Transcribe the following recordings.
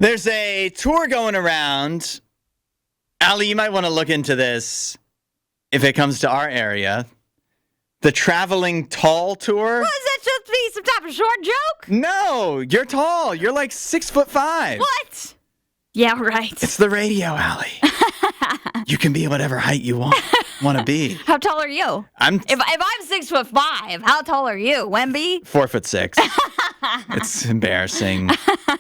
There's a tour going around. Allie, you might want to look into this if it comes to our area. The Traveling Tall Tour. Was that supposed to be some type of short joke? No, you're tall. You're like 6'5". What? Yeah, right. It's the radio, Allie. You can be whatever height you want to be. How tall are you? If I'm 6'5", how tall are you, Wemby? 4'6". It's embarrassing.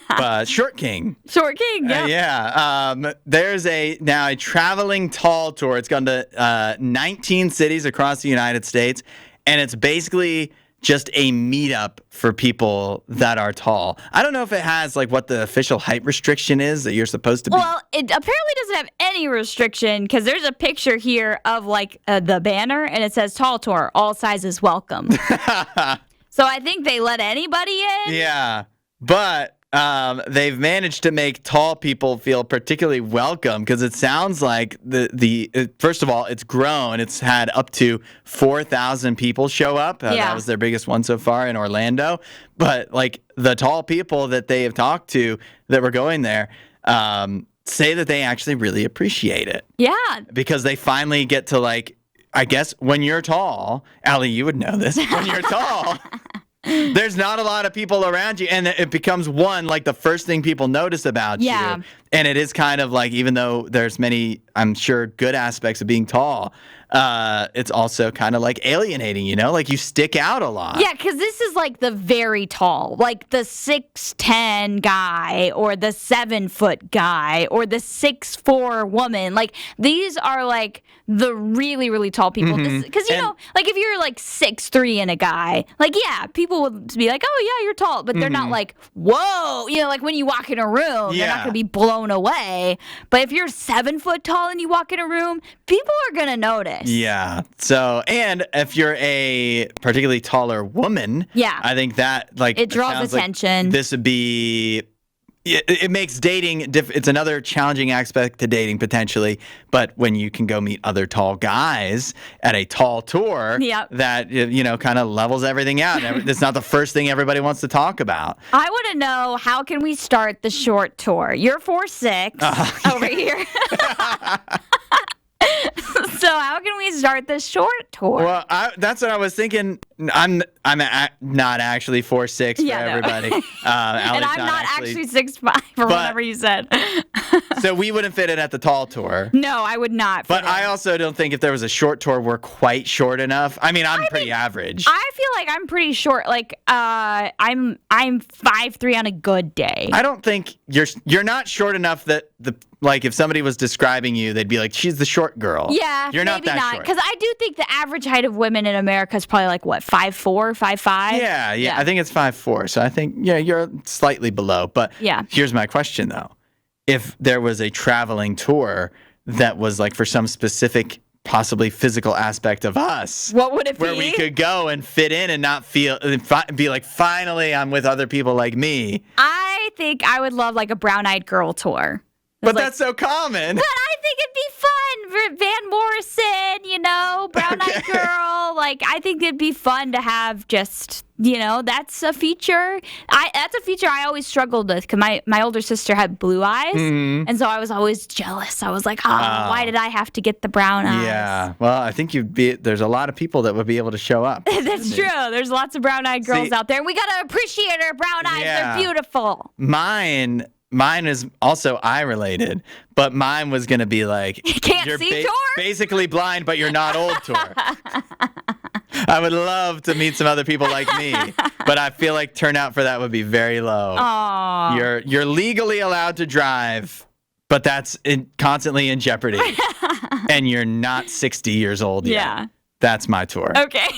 But Short King. Short King, yeah. There's now a Traveling Tall Tour. It's gone to 19 cities across the United States, and it's basically just a meetup for people that are tall. I don't know if it has like what the official height restriction is that you're supposed to be. Well, it apparently doesn't have any restriction because there's a picture here of like the banner, and it says Tall Tour, all sizes welcome. So I think they let anybody in. Yeah, but they've managed to make tall people feel particularly welcome because it sounds like first of all, it's grown. It's had up to 4,000 people show up. That was their biggest one so far in Orlando. But like the tall people that they have talked to that were going there say that they actually really appreciate it. Yeah. Because they finally get to like, I guess when you're tall, Allie, you would know this. When you're tall, there's not a lot of people around you, and it becomes like the first thing people notice about you. And it is kind of like, even though there's many, I'm sure, good aspects of being tall, it's also kind of like alienating, like you stick out a lot. Yeah, because this is like the very tall, like the 6'10" guy or the 7-foot guy or the 6'4" woman. Like these are like the really, really tall people. Because, like if you're like 6'3" and a guy, like, yeah, people would be like, oh, yeah, you're tall. But they're not like, whoa. Like when you walk in a room, they're not going to be blown away. But if you're 7 foot tall and you walk in a room, people are going to notice. Yeah. So, and if you're a particularly taller woman, I think that like it draws attention. Like this would be. It makes dating. It's another challenging aspect to dating potentially. But when you can go meet other tall guys at a tall tour, that kind of levels everything out. It's not the first thing everybody wants to talk about. I want to know, how can we start the short tour? You're 4'6" over here. So how can we start the short tour? Well, that's what I was thinking. I'm not actually 4'6" for everybody. And I'm not actually 6'5" or whatever you said. So we wouldn't fit in at the tall tour. No, I would not. But I also don't think if there was a short tour, we're quite short enough. I mean, I'm pretty average. I feel like I'm pretty short. Like I'm 5'3" on a good day. I don't think you're not short enough that like if somebody was describing you, they'd be like, she's the short girl. Yeah, you're not that short. Because I do think the average height of women in America is probably like, what, 5'4", 5'5"? Yeah. I think it's 5'4". So I think, you're slightly below. But here's my question, though. If there was a traveling tour that was like for some specific, possibly physical aspect of us, what would it be? Where we could go and fit in and not be like, finally, I'm with other people like me. I think I would love like a brown-eyed girl tour. But that's so common. But I think it'd be fun. Van Morrison, brown-eyed girl. Like, I think it'd be fun to have just, that's a feature. That's a feature I always struggled with because my older sister had blue eyes. Mm-hmm. And so I was always jealous. I was like, why did I have to get the brown eyes? Yeah. Well, I think there's a lot of people that would be able to show up. That's true. There's lots of brown-eyed girls out there. And we got to appreciate our brown eyes. Yeah. They're beautiful. Mine is also eye-related, but mine was going to be like, you're tour? Basically blind, but you're not old tour. I would love to meet some other people like me, but I feel like turnout for that would be very low. Aww. You're legally allowed to drive, but that's constantly in jeopardy. And you're not 60 years old yet. Yeah. That's my tour. Okay.